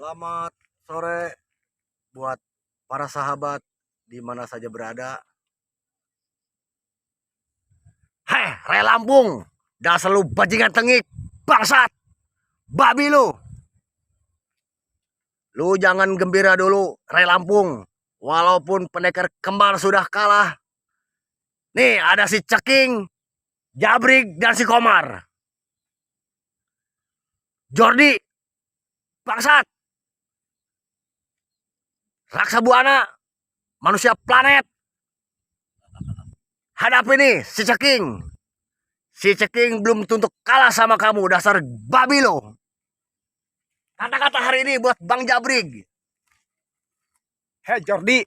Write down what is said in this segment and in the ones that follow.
Selamat sore buat para sahabat di mana saja berada. Hei, Ray Lampung, dasar lu bajingan tengik, bangsat, babi lu. Lu jangan gembira dulu, Ray Lampung. Walaupun pendekar kembar sudah kalah. Nih ada si Ceking, Jabrik, dan si Komar. Jordi, bangsat. Raksa Buana, manusia planet. Hadapi nih si Ceking. Si Ceking belum tentu kalah sama kamu, dasar babi lo. Kata-kata hari ini buat Bang Jabrig. Hei Jordi,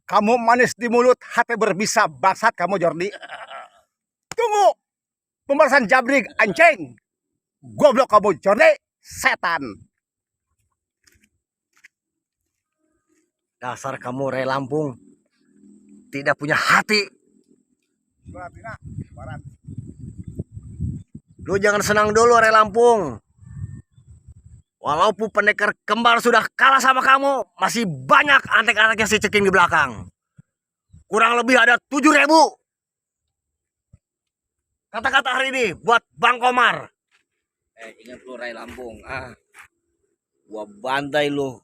kamu manis di mulut, hati berbisa, bangsat kamu Jordi. Tunggu pembalasan Jabrig, anjing. Goblok kamu Jordi, setan. Dasar kamu Ray Lampung, tidak punya hati. Lu jangan senang dulu Ray Lampung. Walaupun pendekar kembar sudah kalah sama kamu, masih banyak antek-anteknya si Ceking di belakang. Kurang lebih ada 7.000. Kata-kata hari ini buat Bang Komar. Ingat lu Ray Lampung, gua bantai lu,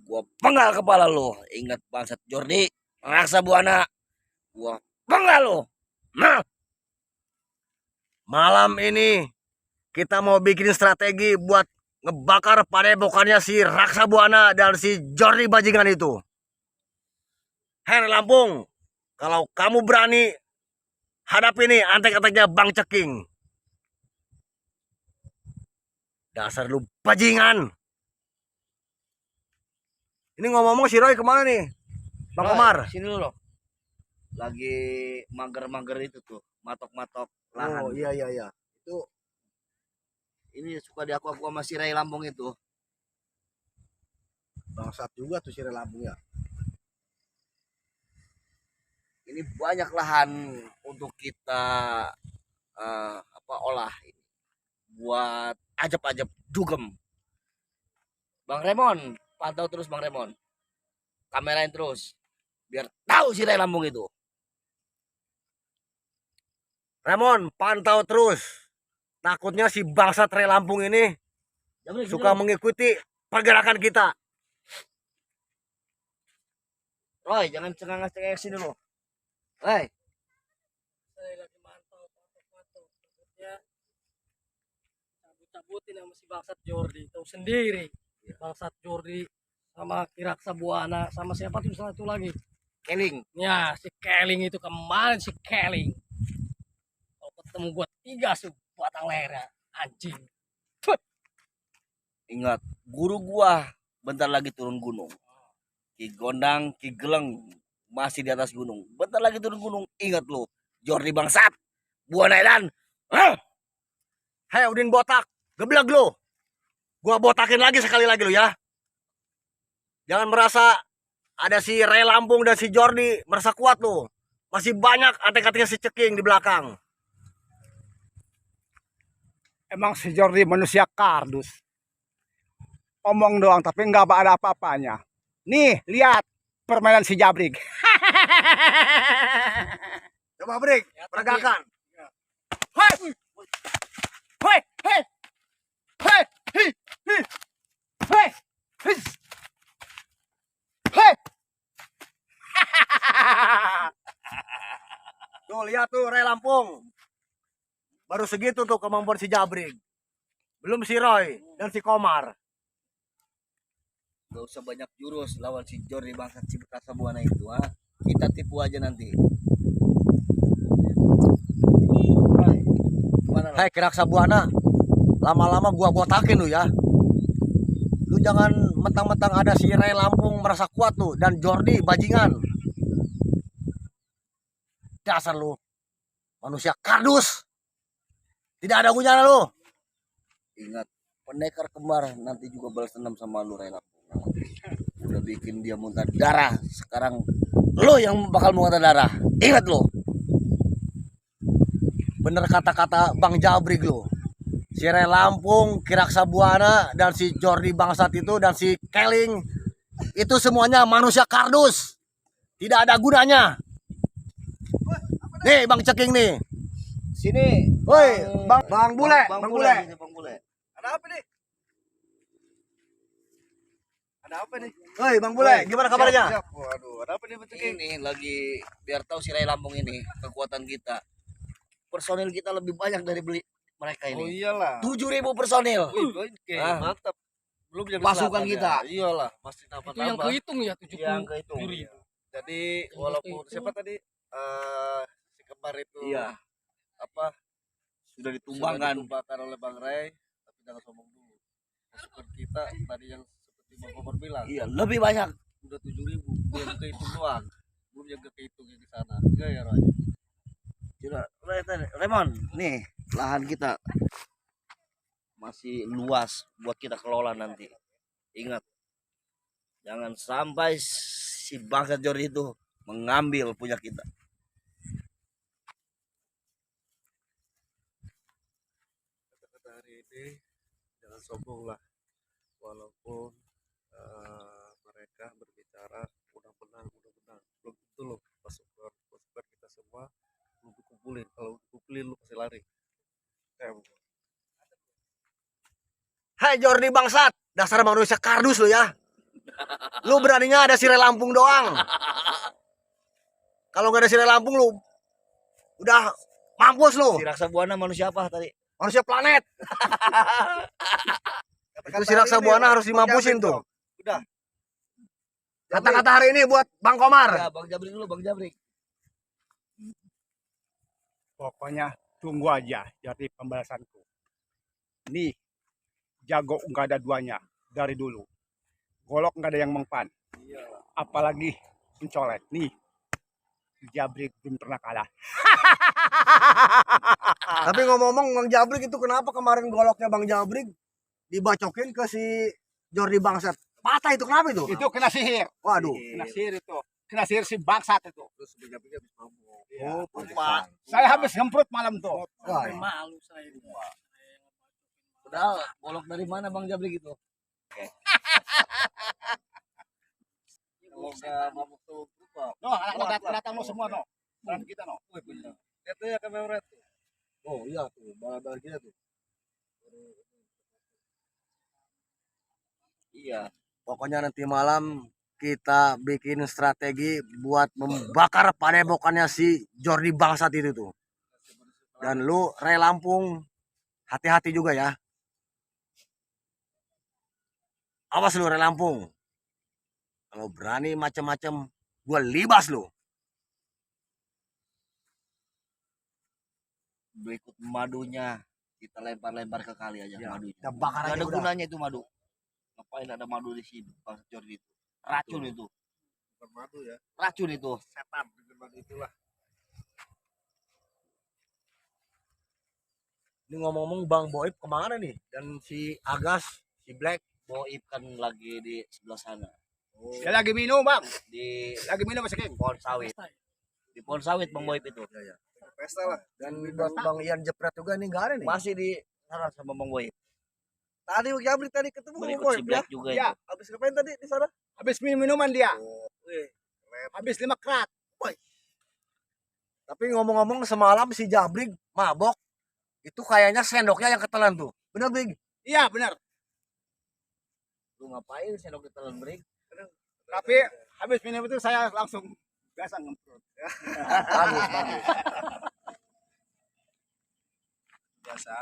gua penggal kepala lu. Ingat bangsat Jordi, Raksa Buana, gua penggal lu. Nah, malam ini kita mau bikin strategi buat ngebakar padepokannya si Raksa Buana dan si Jordi bajingan itu. Hei Lampung, kalau kamu berani hadapi nih antek-anteknya Bang Ceking. Dasar lu bajingan. Ini ngomong-ngomong si Roy kemana nih? Bang Komar. Sini dulu. Lagi mager-mager itu tuh, matok-matok lahan. Oh iya. Itu ini suka diaku-aku sama si Ray Lampung itu. bangsat juga tuh si Ray Lampung ya. Ini banyak lahan untuk kita olah ini. Buat ajab-ajab dugem. Bang Remon, pantau terus Bang Remon. Kamerain terus. Biar tahu si Ray Lampung itu. Ramon, pantau terus. Takutnya si bangsat Ray Lampung ini suka mengikuti pergerakan kita. Roy, jangan cengang-cengeng sini dulu. Roy. Saya lagi mantau takutnya cabut-cabutin sama si bangsat Jordi. Tahu sendiri, bangsat Jordi sama Kiraksa Buana sama siapa tuh satu lagi? Keling. Ya, si Keling itu kemarin si Keling. Kalau ketemu gua 3 batang leher, anjing. Ingat, guru gua bentar lagi turun gunung. Ki Gondang, Ki Geleng masih di atas gunung. Bentar lagi turun gunung. Ingat lo, Jordi bangsat, Buana Edan. Hei Udin botak, geblek lu. Gua botakin lagi sekali lagi lu ya. Jangan merasa ada si Ray Lampung dan si Jordi merasa kuat lu. Masih banyak antek-anteknya si Ceking di belakang. Emang si Jordi manusia kardus. Omong doang tapi nggak ada apa-apanya. Nih, lihat permainan si Jabrig. Coba break, peragakan. Hei! Hei! Hei! Hei! Hei! Hei! Hei! Hei! Tuh lihat tuh Ray Lampung. Baru segitu tuh kemampuan si Jabrig. Belum si Roy dan si Komar. Gak usah banyak jurus lawan si Jordi bangsat si Raksa Buana itu. Kita tipu aja nanti. Hei Kiraksa Buana, lama-lama gua botakin lu ya. Lu jangan mentang-mentang ada si Ray Lampung merasa kuat lu dan Jordi bajingan. Dasar lu manusia kardus. Tidak ada gunanya lu. Ingat, pendekar kembar nanti juga balas dendam sama lu Ray Lampung. Udah bikin dia muntah darah. Sekarang lo yang bakal muntah darah. Ingat lo. Bener kata-kata Bang Jabrig lu. si Ray Lampung, Ki Raksa Buana, dan si Jordi Bangsat itu, dan si Keling, itu semuanya manusia kardus. Tidak ada gunanya. Nih Bang Ceking nih. Sini. Woi, Bang Bule, Bang Bang Bule. Bule. Sini, Bang Bule. Ada apa nih? Ada apa nih? Woi, Bang Bule, gimana kabarnya? Siap. Waduh, ada apa nih Bang Ceking? Ini lagi biar tahu si Ray Lampung ini kekuatan kita. Personil kita lebih banyak dari beli mereka Oh ini. iyalah. 7.000 personil. Oke, Ah. mantap. Belum jadi Pasukan selatan kita. ya. Iyalah, pasti Itu yang nambah-nambah. kehitung ya Yang kehitung. 70.000. Jadi Yang walaupun itu. siapa tadi si kembar itu Iya, apa sudah sudah ditumbangkan. ditumbangkan oleh Bang Ray, tapi jangan sombong dulu. Pasukan kita tadi yang seperti Bang Komar bilang Iya, lebih banyak. udah 7.000, belum kehitung doang. Belum yang kehitung yang di sana. Iya ya Ray. Sudah, Raymond, nih lahan kita masih luas buat kita kelola nanti. Ingat, jangan sampai si bangsa Jordi itu mengambil punya kita. Kata hari ini jangan sombong lah. Walaupun mereka berbicara udah menang. Belum tentu loh pasukan kita semua belum dikumpulin. Kalau dikumpulin lu pasti lari. Hai Jordi Bangsat, dasar manusia kardus lu ya. Lu beraninya ada si Ray Lampung doang. Kalau nggak ada si Ray Lampung lu udah mampus lu. Si Raksa Buana manusia apa tadi? Manusia planet. Itu si Raksa Buana harus dimampusin tuh. Udah. Kata-kata hari ini buat Bang Komar. Ya, Bang Jabrik dulu, Bang Jabrik. Pokoknya tunggu aja jadi pembalasanku. Nih, jago nggak ada duanya dari dulu. Golok nggak ada yang mempan. Apalagi mencolek. Nih, Jabrik belum pernah kalah. Tapi ngomong-ngomong Bang Jabrik itu kenapa kemarin goloknya Bang Jabrik dibacokin ke si Jordi Bangsat? Patah itu kenapa itu? Itu kena sihir. Waduh. Kena sihir itu. Kena sihir si bangsat itu. Terus Jabrik habis mabuk. Iya. Lupa. Saya habis ngemprut malam tuh. Wah, Malu saya. Udah, golok dari mana Bang Jabrik itu? Kalau nggak mabuk tuh lupa. No, anak datang no semua no. Dan kita no. Lihat tuh ya kamera tuh. Oh iya tuh, bala-bala kita tuh. Iya. Pokoknya nanti malam kita bikin strategi buat membakar padepokannya si Jordi Bangsat itu tuh. Dan lu Ray Lampung hati-hati juga ya. Awas lu Ray Lampung. Kalau berani macam-macam gua libas lu. Berikut madunya kita lempar-lempar ke kali aja madunya. Kita bakar Gak aja ada udah. gunanya itu madu. Ngapain ada madu di sini, Bang Jordi itu? Racun itu. Bukan madu ya. Racun itu. Setan dengan madu itulah. Ini ngomong-ngomong Bang Boib kemana nih? Dan si Agas, si Black. Boib kan lagi di sebelah sana. Dia lagi minum bang. Di Lagi minum Mas King. pohon sawit. Di pohon sawit Bang Boib itu. Pesta lah. Dan Bang Ian Jepret juga nih nggak ada nih. Masih di sana sama Bang Boib. Tadi Jabrik tadi ketemu Bang Berikut Boib si ya. Black juga Ya. itu. Habis ngapain tadi di sana? Habis minum minuman dia. Wih. Habis 5 krat. Tapi ngomong-ngomong semalam si Jabrik mabok. Itu kayaknya sendoknya yang ketelan tuh. Bener Brig? Iya benar. Lu ngapain sendok ditelan Brig? Tapi habis minum itu saya langsung biasa ngemprut. Bagus, bagus. Biasa.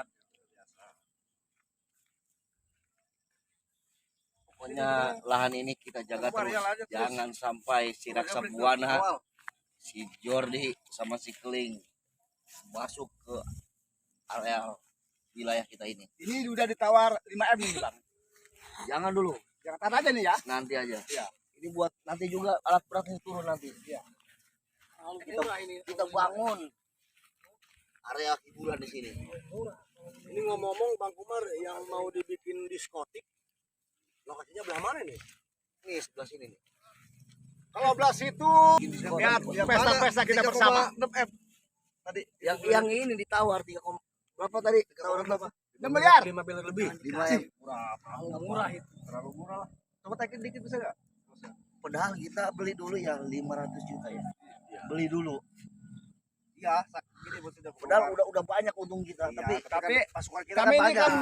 Pokoknya lahan ini kita jaga terus. Jangan sampai si Raksa Buana, si Jordi sama si Keling masuk ke area wilayah kita ini. Ini udah ditawar 5M nih bang. Jangan dulu, Jangan tar aja nih ya. nanti aja. Iya. Ini buat nanti juga alat beratnya turun nanti. Iya. Kita bangun area hiburan di sini. Ini ngomong-ngomong Bang Kumar yang mau dibikin diskotik. Lokasinya belah mana nih? Nih sebelah sini nih. Kalau belas itu lihat Yang pesta-pesta kita bersama. M. Tadi yang ini ditawar 3, berapa tadi? Tawar berapa? 6 miliar. 5 miliar lebih. 5 Murah itu. Terlalu murah lah. Coba taikin dikit bisa nggak? Padahal kita beli dulu yang 500 juta ya. Beli dulu. Iya, gini maksudnya. Padahal udah banyak untung kita, Iya, tapi tapi kan pasukan kita kami kan ini banyak. kan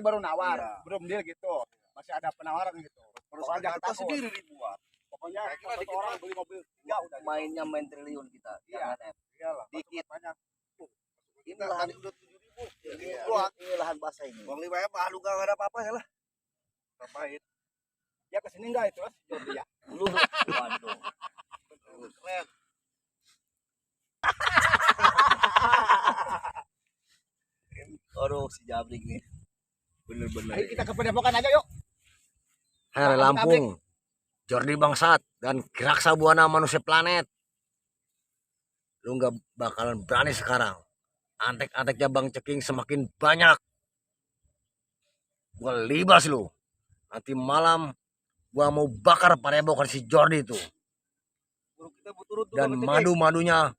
baru nawar, Iya. belum deal gitu. Masih ada penawaran gitu. Terus aja Kita takut. sendiri dibuat. Pokoknya Kayak kita satu dikit orang banget. beli mobil 3 udah. Mainnya main triliun kita. Iya. Jangan Iyalah, dikit. banyak. Ini Kita lahan tadi udah 7.000. ini lahan basah ini. Uang 5 M lu gak ada apa-apa ya lah. Ngapain? Ya kesini enggak itu, Mas? Jordi ya. Lu waduh. Keren. Aduh si Jabrik nih. Bener-bener. Ayo kita ke Padepokan aja yuk. Her Lampung, Jordi Bangsat dan Raksa Buana manusia planet. Lu nggak bakalan berani sekarang. Antek-anteknya Bang Ceking semakin banyak. Gua libas lu. Nanti malam gua mau bakar padepokan si Jordi itu. Guru kita turun tuh. Dan madu-madunya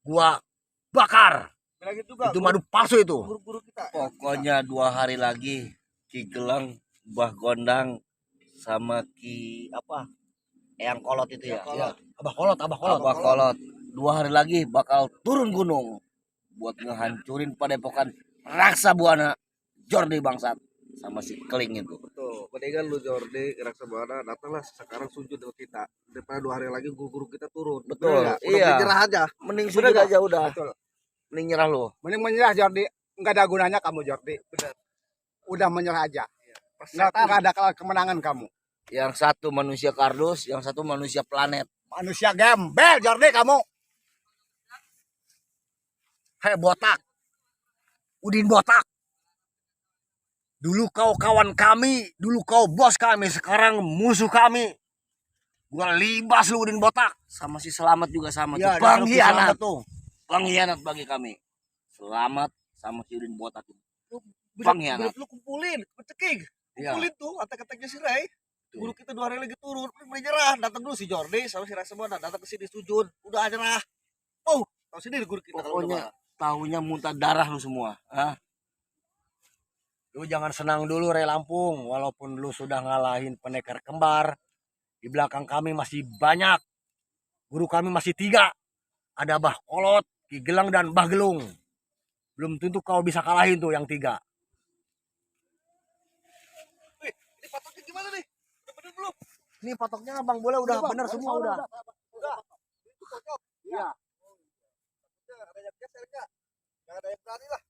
gua bakar. Bilangin juga. Itu madu palsu itu. Guru-guru kita. Pokoknya 2 hari lagi Ki Gelang, Mbah Gondang sama Ki apa? Eyang Kolot itu ya. Ya, Abah Kolot. Abah Kolot. 2 hari lagi bakal turun gunung buat ngehancurin padepokan Raksa Buana Jordi Bangsat sama si Keling itu. Betul. Mendingan lu Jordi, Raksa Buana datanglah sekarang sujud dengan kita. Daripada 2 hari lagi guru-guru kita turun. Betul, Bener nggak? Udah iya. menyerah aja. Mending sujud aja udah. Betul. Mending nyerah lu. Mending menyerah Jordi. Enggak ada gunanya kamu Jordi. Benar. Udah menyerah aja. Persetan. Enggak ada kemenangan kamu. Yang satu manusia kardus, yang satu manusia planet. Manusia gembel Jordi kamu. Hei botak. Udin botak. Dulu kau kawan kami, dulu kau bos kami, sekarang musuh kami. Gua libas lu Udin botak. Sama si Selamat juga sama Ya, tuh. Pengkhianat. tuh. Pengkhianat bagi kami. Selamat sama si Udin Botak itu. Pengkhianat. Lu kumpulin, Ceking. Iya. Kumpulin tuh atak-ataknya si Ray. Guru kita 2 hari lagi turun, menyerah. Datang dulu si Jordi sama si Raksa Buana, datang ke sini sujud. Udah nyerah. Oh, tahu sendiri guru kita kalau udah Pokoknya marah. tahunya muntah darah lu semua. Hah? Lu jangan senang dulu Re Lampung, walaupun lu sudah ngalahin pendekar kembar. Di belakang kami masih banyak. Guru kami masih 3. Ada Bah Kolot, Ki Gelang dan Bah Gelung. Belum tentu kau bisa kalahin tuh yang 3. Wih, ini patoknya gimana nih? Udah bener belum? Ini patoknya Bang Boleh udah bener semua udah. Udah. Itu cocok. Iya. Udah, ada yang geser enggak? Jangan ada yang berani lah.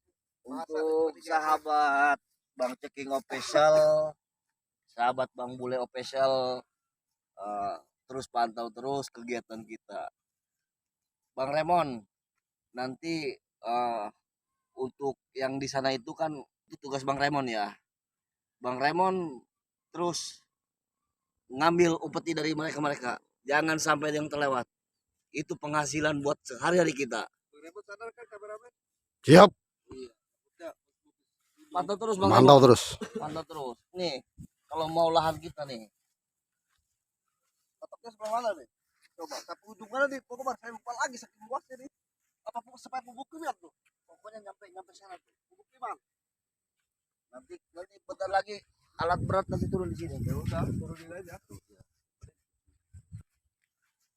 Untuk sahabat Bang Ceking official, sahabat Bang Bule official, terus pantau terus kegiatan kita. Bang Remon, nanti untuk yang di sana itu kan itu tugas Bang Remon ya. Bang Remon terus ngambil upeti dari mereka. Jangan sampai ada yang terlewat. Itu penghasilan buat sehari-hari kita. Remote sadar kan kameramen? Siap, Pantau terus Bang mantau Remon. terus. Pantau terus. Nih, kalau mau lahan kita nih. Patoknya sebelah mana nih? Coba, tapi ujung mana nih? Pokoknya saya lupa lagi saking luasnya nih. Apa sampai bubuk lihat tuh? Pokoknya nyampe sana tuh. Bubuk liman. Nanti bentar lagi alat berat nanti turun di sini. Ya udah, turunin aja.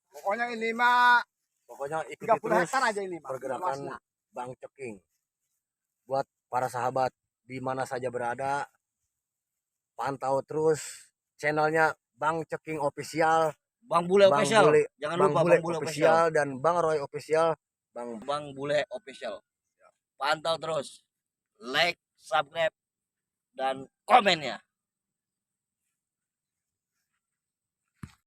Pokoknya ini mah Pokoknya ikuti 30 terus hektar aja ini mah. pergerakan luasnya. Bang Ceking. Buat para sahabat di mana saja berada, pantau terus channelnya Bang Ceking Official, Bang Bule Bang official. Bule, Jangan Bang lupa Bule Bang Bule official. Official dan Bang Roy Official. Bang Bule official. Pantau terus. Like, subscribe dan komennya.